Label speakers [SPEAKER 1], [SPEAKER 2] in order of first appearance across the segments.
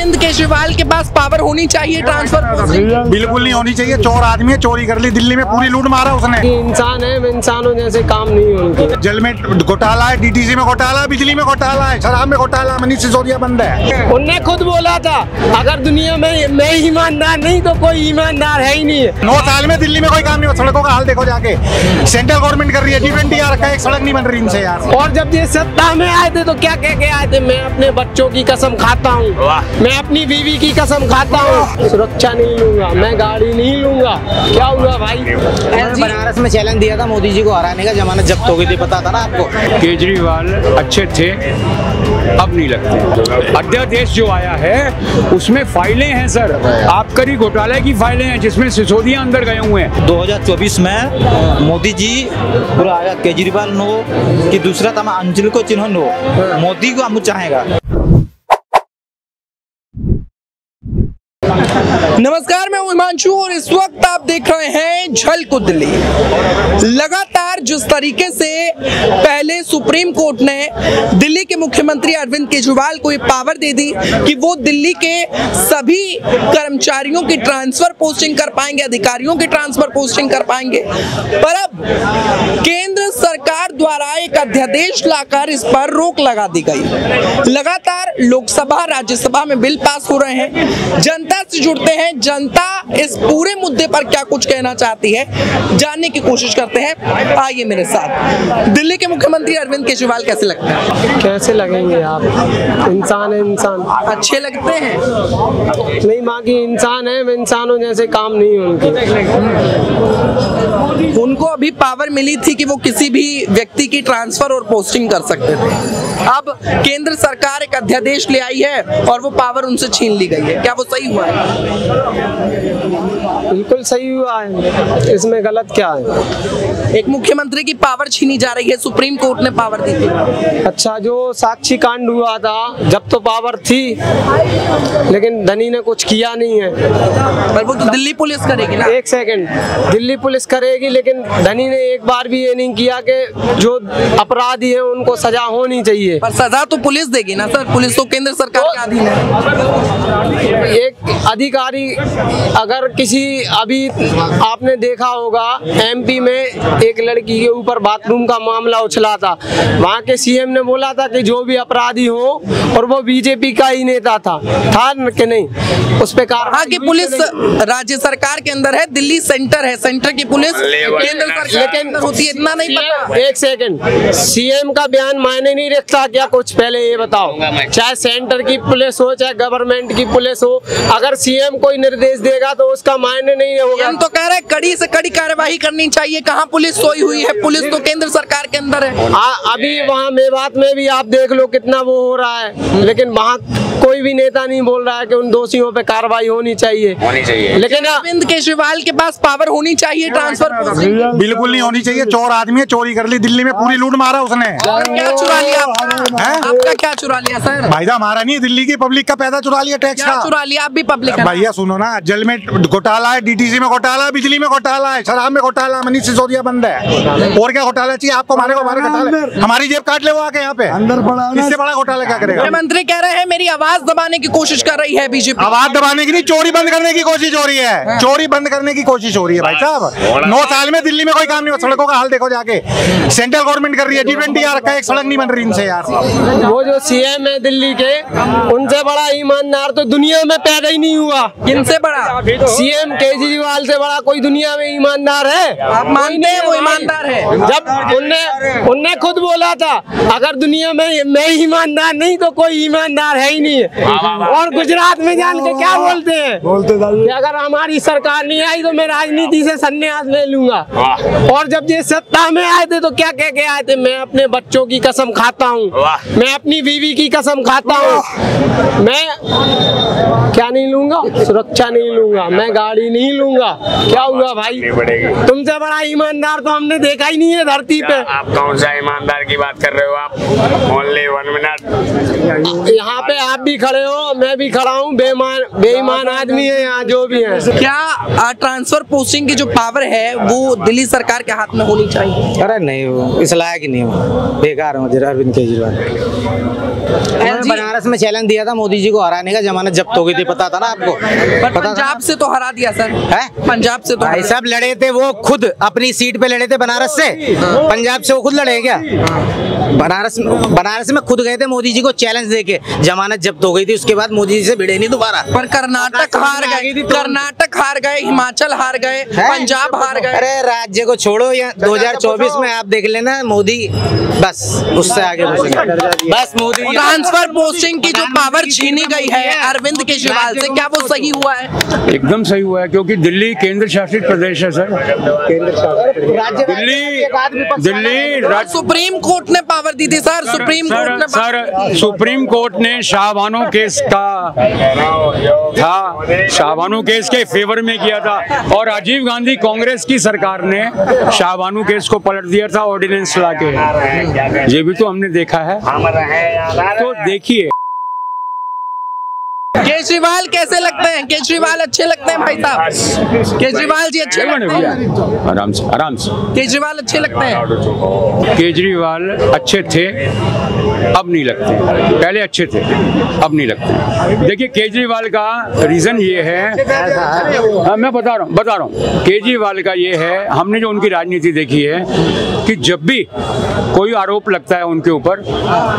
[SPEAKER 1] अरविंद केजरीवाल के पास पावर होनी चाहिए ट्रांसफर पोस्टिंग?
[SPEAKER 2] बिल्कुल नहीं होनी चाहिए। चोर आदमी है, चोरी कर ली, दिल्ली में पूरी लूट मारा उसने।
[SPEAKER 3] इंसान है, इंसानों जैसे काम नहीं उनके।
[SPEAKER 2] जल में घोटाला है, डीटीसी में घोटाला है, बिजली में घोटाला है, शराब में घोटाला, मनीष सिसोदिया बंद है।
[SPEAKER 3] उनने खुद बोला था अगर दुनिया में मैं ईमानदार नहीं तो कोई ईमानदार है ही नहीं है।
[SPEAKER 2] 9 साल में दिल्ली में कोई काम नहीं हुआ। सड़कों का हाल देखो जाके, सेंट्रल गवर्नमेंट कर रही है, G20 आ रखा है, एक सड़क नहीं बन रही इनसे यार।
[SPEAKER 3] और जब ये सत्ता में आए थे तो क्या कह के आए थे, मैं अपने बच्चों की कसम खाता हूँ, मैं अपनी बीवी की कसम खाता हूँ, सुरक्षा नहीं लूंगा, मैं गाड़ी नहीं लूंगा। क्या हुआ भाई?
[SPEAKER 4] बनारस में चैलेंज दिया था मोदी जी को हराने का, जमानत जब्त हो गई थी, पता था ना आपको।
[SPEAKER 5] केजरीवाल अच्छे थे, अब नहीं लगते। अध्यादेश जो आया है उसमें फाइलें हैं सर, आबकारी घोटाले की फाइलें हैं जिसमें सिसोदिया अंदर गए हुए हैं।
[SPEAKER 4] 2024 में मोदी जी पूरा आया, केजरीवाल नो कि दूसरा तमा अंचल को चिन्ह नो, मोदी को हम चाहेगा।
[SPEAKER 1] नमस्कार, मैं हिमांशु और इस वक्त आप देख रहे हैं झलक दिल्ली। लगातार जिस तरीके से पहले सुप्रीम कोर्ट ने दिल्ली के मुख्यमंत्री अरविंद केजरीवाल को ये पावर दे दी कि वो दिल्ली के सभी कर्मचारियों की ट्रांसफर पोस्टिंग कर पाएंगे, अधिकारियों की ट्रांसफर पोस्टिंग कर पाएंगे, पर अब केंद्र सरकार द्वारा एक अध्यादेश लाकर इस पर रोक लगा दी गई। लगातार लोकसभा राज्यसभा में बिल पास हो रहे हैं, जनता से जुड़ते हैं, जनता इस पूरे मुद्दे पर क्या कुछ कहना चाहती है जानने की कोशिश करते हैं। आइए मेरे साथ। दिल्ली के मुख्यमंत्री अरविंद केजरीवाल कैसे लगते हैं?
[SPEAKER 3] कैसे लगेंगे आप? इंसान है, इंसान
[SPEAKER 1] अच्छे लगते हैं?
[SPEAKER 3] नहीं, बाकी इंसान है, इंसानों जैसे काम नहीं उनके।
[SPEAKER 1] उनको अभी पावर मिली थी कि वो किसी भी व्यक्ति की ट्रांसफर और पोस्टिंग कर सकते थे। अब केंद्र सरकार एक अध्यादेश ले आई है और वो पावर उनसे छीन ली गई है। क्या वो सही हुआ है?
[SPEAKER 3] बिल्कुल सही हुआ है, इसमें गलत क्या है?
[SPEAKER 1] एक मुख्यमंत्री की पावर छीनी जा रही है, सुप्रीम कोर्ट ने पावर दी थी।
[SPEAKER 3] अच्छा, जो साक्षी कांड हुआ था जब तो पावर थी, लेकिन धनी ने कुछ किया नहीं है।
[SPEAKER 1] पर वो तो दिल्ली पुलिस करेगी ना।
[SPEAKER 3] एक सेकंड, दिल्ली पुलिस करेगी, लेकिन धनी ने एक बार भी ये नहीं किया कि जो अपराधी है उनको सजा होनी चाहिए।
[SPEAKER 1] पर सजा तो पुलिस देगी ना सर, पुलिस तो केंद्र सरकार के अधीन है।
[SPEAKER 3] एक अधिकारी अगर किसी, अभी आपने देखा होगा एमपी में एक लड़की के ऊपर बाथरूम का मामला उछला था, वहाँ के सीएम ने बोला था कि जो भी अपराधी हो, और वो बीजेपी का ही नेता था कि नहीं, उस पे कार्रवाई की पुलिस
[SPEAKER 1] राज्य सरकार के अंदर है, दिल्ली सेंटर है, सेंटर की पुलिस केंद्र सरकार के अंदर होती है, इतना नहीं पता।
[SPEAKER 3] एक सेकंड, सीएम का बयान मायने नहीं रखता क्या कुछ? पहले ये बताओ, चाहे सेंटर की पुलिस हो चाहे गवर्नमेंट की पुलिस हो, अगर सीएम कोई निर्देश देगा तो उसका मायने नहीं होगा।
[SPEAKER 1] हम तो कह रहे हैं कड़ी से कड़ी कार्यवाही करनी चाहिए। कहाँ पुलिस सोई हुई है? पुलिस तो केंद्र सरकार के अंदर है।
[SPEAKER 3] अभी वहाँ मेवात में भी आप देख लो कितना वो हो रहा है, लेकिन वहाँ कोई भी नेता नहीं बोल रहा है कि उन दोषियों पे कार्रवाई होनी चाहिए। लेकिन
[SPEAKER 1] अरविंद केजरीवाल के पास पावर होनी चाहिए ट्रांसफर पोस्टिंग?
[SPEAKER 2] बिल्कुल नहीं होनी चाहिए। चोर आदमी है, चोरी कर ली, दिल्ली में पूरी लूट मारा उसने।
[SPEAKER 1] क्या चुरा लिया आपका? क्या चुरा लिया सर?
[SPEAKER 2] भाई साहब, हमारा नहीं, दिल्ली की पब्लिक का पैसा चुरा लिया, टैक्स का
[SPEAKER 1] चुरा लिया। आप भी पब्लिक
[SPEAKER 2] भैया सुनो ना, जल में घोटाला है, डीटीसी में घोटाला है, बिजली में घोटाला है, शराब में घोटाला, मनीष सिसोदिया बंद है। और क्या घोटाला चाहिए आपको? हमारे घोटाले, हमारी जेब काट ले वो आके यहाँ पे अंदर पड़ा। इससे बड़ा घोटाला क्या करेगा?
[SPEAKER 1] मुख्यमंत्री कह रहे हैं मेरी आवाज दबाने की कोशिश कर रही है बीजेपी।
[SPEAKER 2] आवाज दबाने की नहीं, चोरी बंद करने की कोशिश हो रही है। चोरी बंद करने की कोशिश हो रही है भाई साहब। 9 साल में दिल्ली में कोई काम नहीं हुआ। सड़कों का हाल देखो जाके, सेंट्रल गवर्नमेंट कर रही है, G20 आ रखा है, एक सड़क नहीं बन रही इनसे यार।
[SPEAKER 3] वो जो सीएम है दिल्ली के, उनसे बड़ा ईमानदार तो दुनिया में पैदा ही नहीं हुआ।
[SPEAKER 1] किनसे बड़ा?
[SPEAKER 3] सीएम केजरीवाल से बड़ा कोई दुनिया में ईमानदार है?
[SPEAKER 1] आप मानते हैं वो ईमानदार है?
[SPEAKER 3] जब उनने खुद बोला था अगर दुनिया में मैं ईमानदार नहीं तो कोई ईमानदार है ही नहीं है। और गुजरात में जान के क्या बोलते हैं कि अगर हमारी सरकार नहीं आई तो मैं राजनीति से संन्यास ले लूंगा। और जब ये सत्ता में आए थे तो क्या कह के आए थे, मैं अपने बच्चों की कसम खाता हूँ, मैं अपनी बीवी की कसम खाता हूँ, मैं क्या नहीं लूंगा, सुरक्षा नहीं लूंगा, मैं गाड़ी नहीं लूंगा। क्या हुआ भाई? तुमसे बड़ा ईमानदार तो हमने देखा ही नहीं है धरती पे।
[SPEAKER 5] आप कौन सा ईमानदार की बात कर रहे हो? आप ओनली 1 मिनट।
[SPEAKER 3] यहाँ पे आप भी खड़े हो, मैं भी खड़ा हूँ, बेईमान आदमी है यहाँ जो भी है।
[SPEAKER 1] क्या ट्रांसफर पोस्टिंग की जो पावर है वो दिल्ली सरकार के हाथ में होनी चाहिए?
[SPEAKER 4] अरे नहीं, वो इस लायक ही नहीं हो, बेकार हो अरविंद केजरीवाल।
[SPEAKER 6] बनारस में चैलेंज दिया था मोदी जी को हराने का, जमानत जब्त हो गई थी, पता था ना आपको?
[SPEAKER 1] पर पंजाब से तो हरा दिया सर,
[SPEAKER 6] है
[SPEAKER 1] पंजाब से तो
[SPEAKER 6] भाई साहब लड़े थे वो खुद अपनी सीट पे लड़े थे बनारस से, पंजाब से वो खुद लड़े क्या? बनारस में खुद गए थे मोदी जी को चैलेंज देके, जमानत जब्त हो गई थी, उसके बाद मोदी जी से भिड़े नहीं दोबारा।
[SPEAKER 1] पर कर्नाटक हार गए, कर्नाटक हार गए, हिमाचल हार गए, पंजाब हार गए।
[SPEAKER 6] अरे राज्य को छोड़ो, या 2024 में आप देख लेना मोदी बस उससे आगे बस मोदी।
[SPEAKER 1] ट्रांसफर पोस्टिंग की जो पावर छीनी गई है अरविंद केजरीवाल से, क्या वो सही हुआ है?
[SPEAKER 5] एकदम सही हुआ है, क्योंकि दिल्ली केंद्र शासित प्रदेश है सर। दिल्ली
[SPEAKER 1] सुप्रीम कोर्ट ने पावर दी थी सर, सुप्रीम कोर्ट ने
[SPEAKER 5] सर सुप्रीम कोर्ट ने शाहबानो केस का था, शाहबानो केस के फेवर में किया था, और राजीव गांधी कांग्रेस की सरकार ने शाहबानो केस को पलट दिया था ऑर्डिनेंस ला के। ये भी तो हमने देखा है। तो देखिए
[SPEAKER 1] केजरीवाल कैसे लगते हैं? केजरीवाल अच्छे लगते हैं भाई साहब? केजरीवाल जी अच्छे लगते हैं?
[SPEAKER 5] आराम से आराम से।
[SPEAKER 1] केजरीवाल अच्छे लगते हैं?
[SPEAKER 5] केजरीवाल अच्छे थे, अब नहीं लगते। पहले अच्छे थे, अब नहीं लगते। देखिए केजरीवाल का रीजन ये है, मैं बता रहा हूँ केजरीवाल का ये है, हमने जो उनकी राजनीति देखी है कि जब भी कोई आरोप लगता है उनके ऊपर,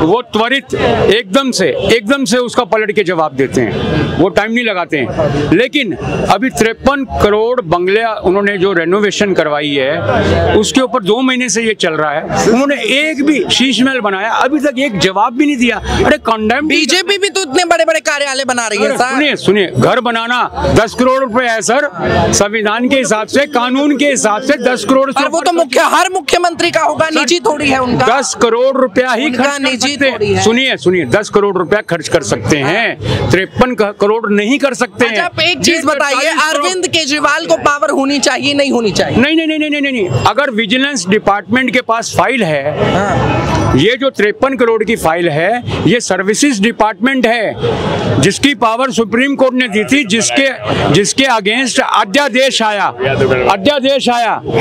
[SPEAKER 5] वो त्वरित एकदम से उसका पलट के जवाब देते हैं, वो टाइम नहीं लगाते हैं। लेकिन अभी 53 करोड़ बंगले उन्होंने जो रेनोवेशन करवाई है, उसके ऊपर 2 महीने से ये चल रहा है। उन्होंने एक भी शीश महल बनाया, अभी तक एक जवाब भी नहीं दिया। अरे कंडेम,
[SPEAKER 1] बीजेपी भी तो इतने बड़े बड़े कार्यालय बना रही है सर।
[SPEAKER 5] सुनिए, घर बनाना 10 करोड़ रुपए है सर, संविधान के हिसाब से, कानून के हिसाब से 10 करोड़।
[SPEAKER 1] पर वो तो हर मुख्यमंत्री का होगा, निजी थोड़ी है उनका।
[SPEAKER 5] 10 करोड़ रुपया ही खर्च
[SPEAKER 1] निजी
[SPEAKER 5] थोड़ी है। सुनिए 10 करोड़ रुपया खर्च कर सकते हैं, 53 करोड़ नहीं कर सकते हैं।
[SPEAKER 1] आप एक चीज बताइए, अरविंद केजरीवाल को पावर होनी चाहिए नहीं होनी चाहिए?
[SPEAKER 5] नहीं। अगर विजिलेंस डिपार्टमेंट के पास फाइल है, ये जो 53 करोड़ की फाइल है, ये सर्विसेज डिपार्टमेंट है, जिसकी पावर सुप्रीम कोर्ट ने दी थी, जिसके अगेंस्ट अध्यादेश आया।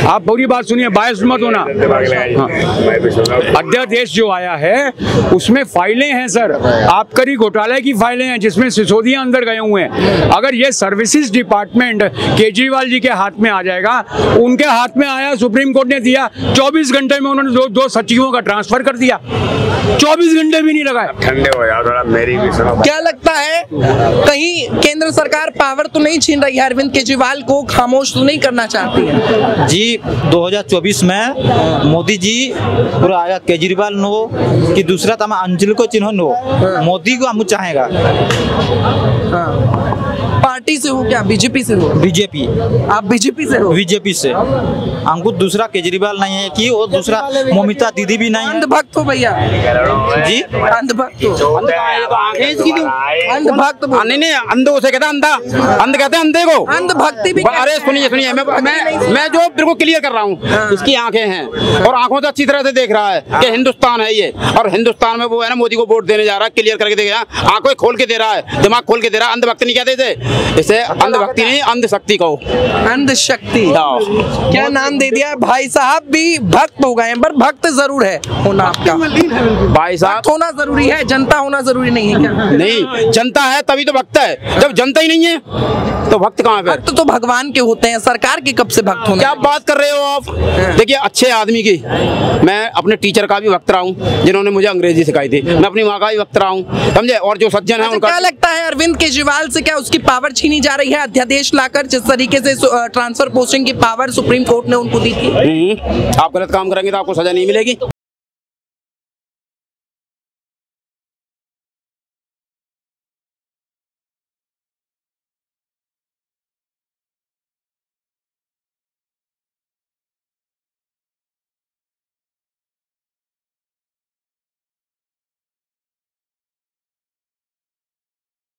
[SPEAKER 5] आप पूरी बात सुनिए, बायस मत होना। अध्यादेश जो आया है उसमें फाइलें हैं सर, आबकारी घोटाले की फाइलें हैं, जिसमें सिसोदिया अंदर गए हुए हैं। अगर ये सर्विसेज डिपार्टमेंट केजरीवाल जी के हाथ में आ जाएगा, उनके हाथ में आया, सुप्रीम कोर्ट ने दिया, 24 घंटे में उन्होंने दो सचिवों का ट्रांसफर कर दिया, 24 घंटे भी नहीं लगाए।
[SPEAKER 7] ठंडे हो यार थोड़ा, मेरी भी सुनो।
[SPEAKER 1] क्या लगता है कहीं केंद्र सरकार पावर तो नहीं छीन रही है, अरविंद केजरीवाल को खामोश तो नहीं करना चाहती है?
[SPEAKER 4] जी 2024 में मोदी जी पूरा आया केजरीवाल नो कि दूसरा तमा अंचल को चिन्ह नो, मोदी को हम चाहेगा।
[SPEAKER 1] पार्टी से हो क्या? बीजेपी से हो?
[SPEAKER 4] बीजेपी।
[SPEAKER 1] आप बीजेपी से हो?
[SPEAKER 4] बीजेपी से। हमको दूसरा केजरीवाल नहीं है कि, और दूसरा ममिता दीदी भी नहीं है।
[SPEAKER 1] अंधभक्त हो भैया
[SPEAKER 4] जी,
[SPEAKER 1] अंधभक्त हो। अंधभक्त
[SPEAKER 3] नहीं अंध उसे कहता अंधा, अंध कहते हैं अंधे को।
[SPEAKER 1] अंधभक्ति भी।
[SPEAKER 3] अरे सुनिए मैं जो बिल्कुल क्लियर कर रहा हूँ, इसकी आंखें हैं और आंखों से अच्छी तरह से देख रहा है कि हिंदुस्तान है ये, और हिंदुस्तान में वो है ना मोदी को वोट देने जा रहा है, क्लियर करके देख रहा है, आंखें खोल के दे रहा है, दिमाग खोल के दे रहा है। अंधभक्त नहीं कहते थे इसे, अंधभक्ति नहीं, अंधशक्ति कहो।
[SPEAKER 1] अंधशक्ति क्या नाम दे दिया भाई साहब, भी भक्त हो गए हैं, पर भक्त जरूर है होना आपका
[SPEAKER 3] भाई साहब।
[SPEAKER 1] होना जरूरी है, जनता होना जरूरी नहीं है क्या?
[SPEAKER 3] नहीं, जनता है तभी तो भक्त है, जब जनता ही नहीं है तो भक्त कहाँ पे?
[SPEAKER 1] भक्त तो भगवान के होते हैं, सरकार के कब से भक्त होना?
[SPEAKER 3] क्या बात कर रहे हो आप? देखिए अच्छे आदमी की, मैं अपने टीचर का भी भक्त रहा हूँ, जिन्होंने मुझे अंग्रेजी सिखाई थी, मैं अपनी माँ का भी भक्त रहा हूँ, समझे? और जो सज्जन है उनका।
[SPEAKER 1] क्या लगता है अरविंद केजरीवाल से क्या उसकी पावर छीनी जा रही है अध्यादेश लाकर, जिस तरीके से ट्रांसफर पोस्टिंग की पावर सुप्रीम कोर्ट ने उनको दी थी?
[SPEAKER 3] आप गलत काम करेंगे तो आपको सजा नहीं मिलेगी।